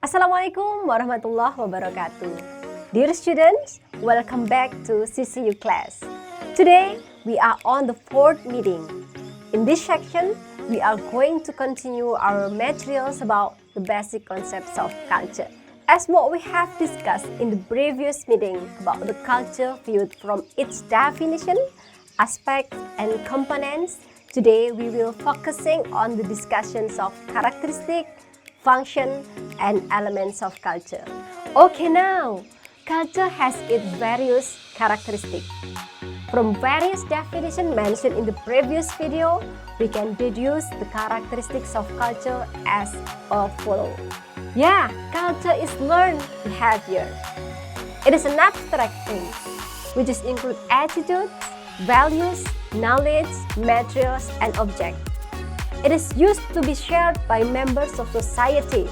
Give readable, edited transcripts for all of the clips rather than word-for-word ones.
Assalamualaikum warahmatullahi wabarakatuh. Dear students, welcome back to CCU class. Today, we are on the fourth meeting. In this section, we are going to continue our materials about the basic concepts of culture. As what we have discussed in the previous meeting about the culture viewed from its definition, aspects, and components, today we will focusing on the discussions of characteristics, function, and elements of culture. Okay, now, culture has its various characteristics. From various definitions mentioned in the previous video, we can deduce the characteristics of culture as follows. Yeah, culture is learned behavior. It is an abstract thing, which includes attitudes, values, knowledge, materials, and objects. It is used to be shared by members of society.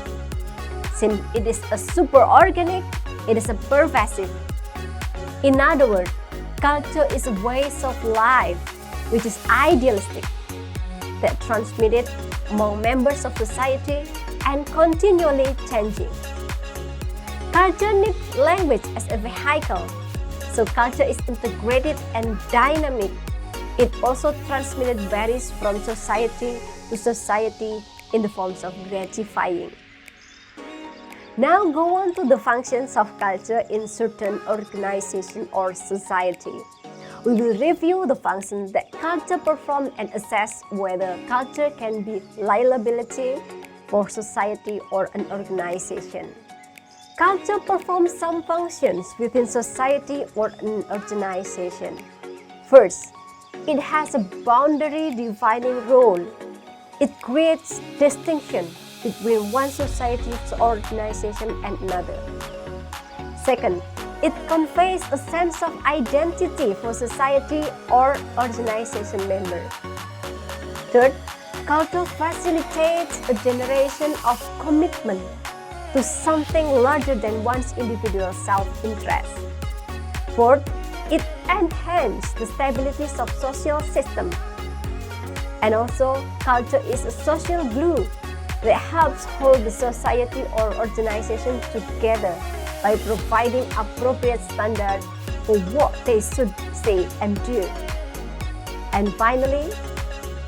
Since it is a superorganic, it is a pervasive. In other words, culture is a way of life which is idealistic, that transmitted among members of society and continually changing. Culture needs language as a vehicle, so culture is integrated and dynamic. It also transmitted varies from society to society in the forms of gratifying. Now go on to the functions of culture in certain organization or society. We will review the functions that culture performs and assess whether culture can be liability for society or an organization. Culture performs some functions within society or an organization. First, it has a boundary defining role. It creates distinction between one society or organization and another. Second, it conveys a sense of identity for society or organization member. Third, culture facilitates a generation of commitment to something larger than one's individual self-interest. Fourth, it enhances the stability of social system. And also, culture is a social glue that helps hold the society or organization together by providing appropriate standards for what they should say and do. And finally,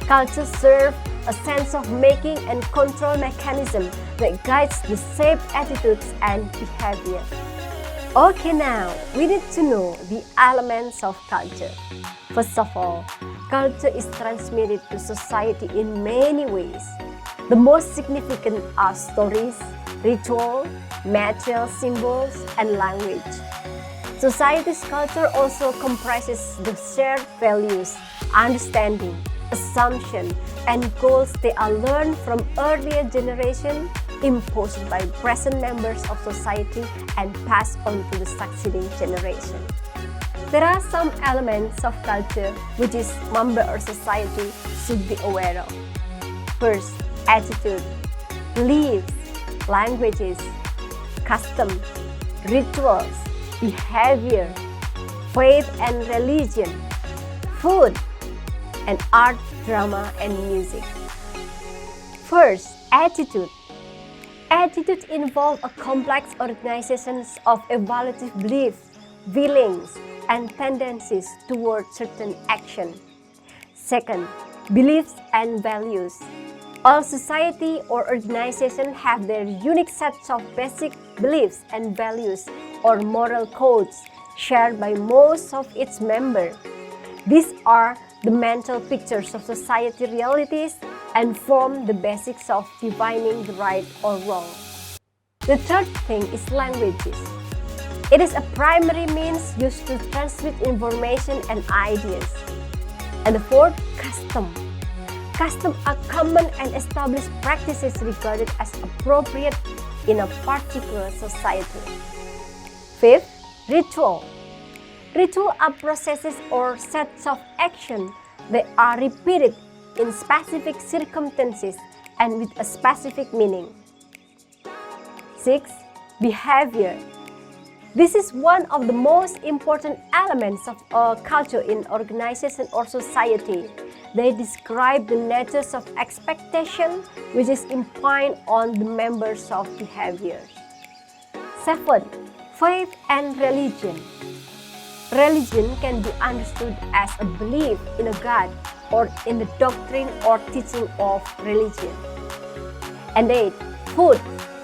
culture serves a sense of making and control mechanism that guides the safe attitudes and behavior. Okay, now we need to know the elements of culture. First of all, culture is transmitted to society in many ways. The most significant are stories, ritual, material symbols, and language. Society's culture also comprises the shared values, understanding, assumption, and goals they are learned from earlier generation, imposed by present members of society, and passed on to the succeeding generation. There are some elements of culture which is member of society should be aware of. First, attitude, beliefs, languages, custom, rituals, behavior, faith and religion, food, and art, drama, and music. First, attitude. Attitude involves a complex organization of evaluative beliefs, feelings, and tendencies toward certain action. Second, beliefs and values. All society or organization have their unique sets of basic beliefs and values or moral codes shared by most of its members. These are the mental pictures of society realities and form the basics of defining the right or wrong. The third thing is languages. It is a primary means used to transmit information and ideas. And the fourth, custom. Customs are common and established practices regarded as appropriate in a particular society. Fifth, ritual. Ritual are processes or sets of action that are repeated in specific circumstances and with a specific meaning. 6. Behavior. This is one of the most important elements of a culture in organization or society. they describe the natures of expectation which is implied on the members of behavior. 7. Faith and religion. Religion can be understood as a belief in a God or in the doctrine or teaching of religion. And 8. Food.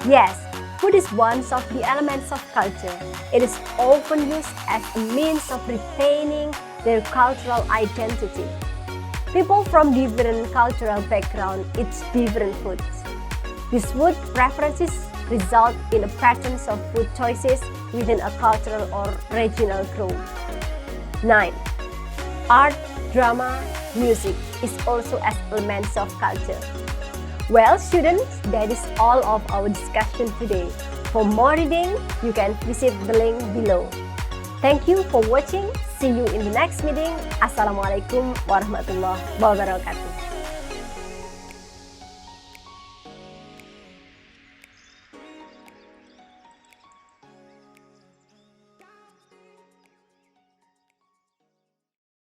Yes, food is one of the elements of culture. It is often used as a means of retaining their cultural identity. People from different cultural backgrounds eat different foods. These food preferences result in a patterns of food choices within a cultural or regional group. 9. Art, drama, music is also as elements of culture. Well, students, that is all of our discussion today. For more reading, you can visit the link below. Thank you for watching. See you in the next meeting. Assalamualaikum warahmatullahi wabarakatuh.